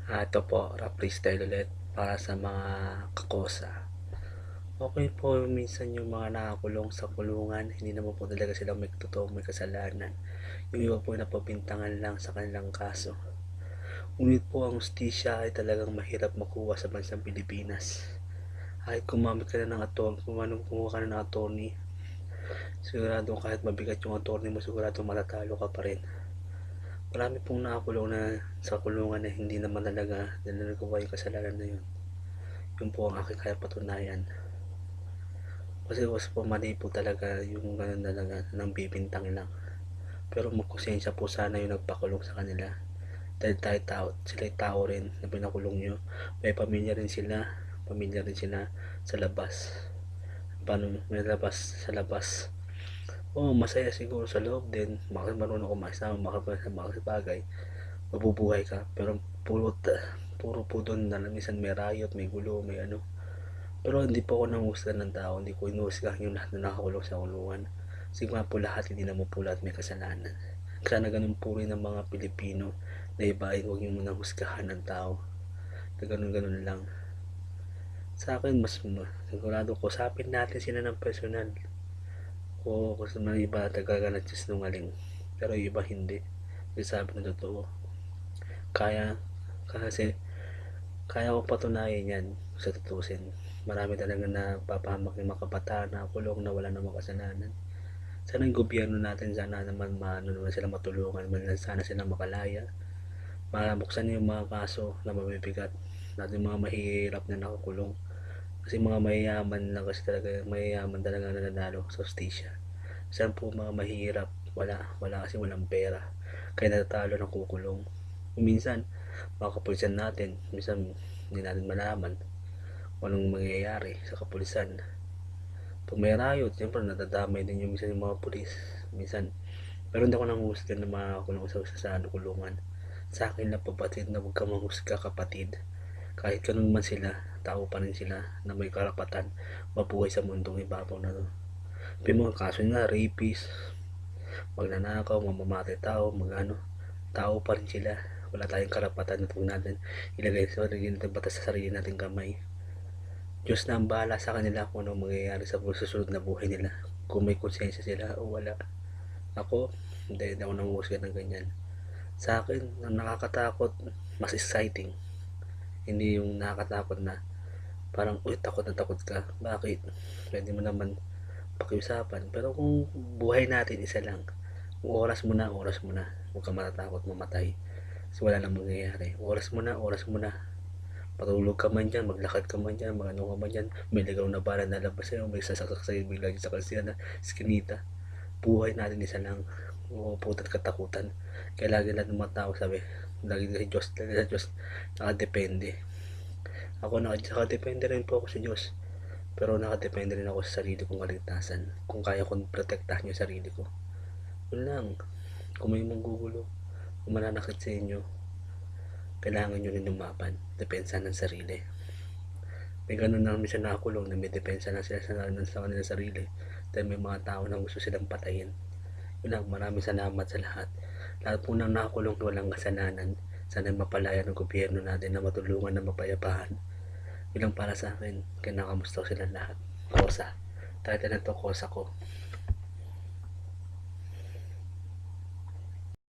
Ito po, rap freestyle ulit para sa mga kakosa. Okay po minsan yung mga nakakulong sa kulungan, hindi naman po talaga sila may totoong may kasalanan. Yung iba po napapintangan lang sa kanilang kaso. Ngunit po ang hustisya ay talagang mahirap makuha sa bansang Pilipinas. Kahit gumamit ka na ng attorney, kumuha ka na ng attorney, sigurado kahit mabigat yung attorney mo, sigurado matatalo ka pa rin. Marami pong nakakulong na sa kulungan na hindi naman talaga nila nagawa yung kasalanan na yun. Yun po ang aking kaya patunayan. Kasi was po mali po talaga yung ganun talaga nang bibintang lang. Pero magkonsensya po sana yung nagpakulong sa kanila. Dahil tayo tao, sila tao rin na pinakulong nyo. May pamilya rin sila sa labas. Paano may labas sa labas? Oo, masaya siguro sa loob din. Marunong kumakasama, makasabagay. Mabubuhay ka. Pero puro po doon na minsan may riot, may gulo, may ano. Pero hindi po ako nanghusga ng tao, hindi ko inuhusgahan yung lahat na nakakulong sa kulungan. Kasi nga po lahat, hindi naman po lahat may kasalanan. Sana ganun po rin ng mga Pilipino na iba ay huwag yung nanghusgahan ng tao. Na ganun-ganun lang. Sa akin, mas sigurado ko, sapin natin sila ng personal. O kasi mga iba talaga nagsisinungaling. Pero iba hindi. Kasi sabi na totoo. Kaya, kasi kaya ko patunayan yan sa tutusin. Marami talaga na papahamak ng mga kabataan na kulong na wala namang kasalanan. Sana yung gobyerno natin, sana naman maano naman sila matulungan, sana sila makalaya. Mabuksan yung mga kaso na mabibigat natin, mga mahihirap na nakakulong. Kasi mga mayayaman lang kasi talaga, mayayaman talaga na nanalo sa hustisya. Saan po mga mahihirap, wala kasi walang pera. Kaya natatalo ng kukulong. Minsan, mga kapulisan natin, minsan hindi natin malaman kung anong mangyayari sa kapulisan. Pag may riot, siyempre nadadamay din yung minsan yung mga pulis. Minsan, pero hindi ako nanghusga ng mga kulong sa kulungan. Sa akin lang pabatid na huwag ka manghusga, kapatid. Kahit ganun man sila, tao pa rin sila na may karapatan mabuhay sa mundong ibabaw na to. May mga kaso nga, rapist, magnanakaw, mamamatay tao, tao pa rin sila. Wala tayong karapatan na huwag natin ilagay sa sarili natin, batas sa sarili natin kamay. Diyos na ang bahala sa kanila kung ano mangyayari sa susunod na buhay nila, kung may konsensya sila o wala. Ako, hindi ako nanguhusga ng ganyan. Sa akin, ang nakakatakot, mas exciting. Hindi yung nakakatakot na parang, uy, takot na takot ka. Bakit? Pwede mo naman pakiusapan. Pero kung buhay natin isa lang, kung oras mo na, oras mo na. Huwag ka matatakot mamatay. Kasi wala nang mangyayari. Oras mo na, oras mo na. Patulog ka man dyan, maglakad ka man dyan, magano ka man dyan, may ligaw na bala na labas sa'yo, may sasaksak sa'yo, may lagi sa kalsiyana, skinita. Buhay natin isa lang. Oo, putat katakutan. Kaya lagi lahat ng mga tao sabi, lagi sa Diyos, lagi sa Diyos, nakadepende. Ako nakadepende rin po ako sa Diyos. Pero nakadepende rin ako sa sarili kong kaligtasan. Kung kaya kong protektahan yung sarili ko. Yun lang. Kung may manggugulo, kung mananakit sa inyo, kailangan nyo rin lumaban. Depensa ng sarili. May ganun na minsan nakakulong na may depensa na sila sa kanilang sarili. Dahil may mga tao na gusto silang patayin. Yun lang, maraming salamat sa lahat. Lahat po nang nakakulong walang kasalanan. Sana mapalaya ng gobyerno natin na matulungan na mapayapaan. Yun lang para sa akin. Kaya nakamusta ko silang lahat. Kosa. Title na to, Kosa ko.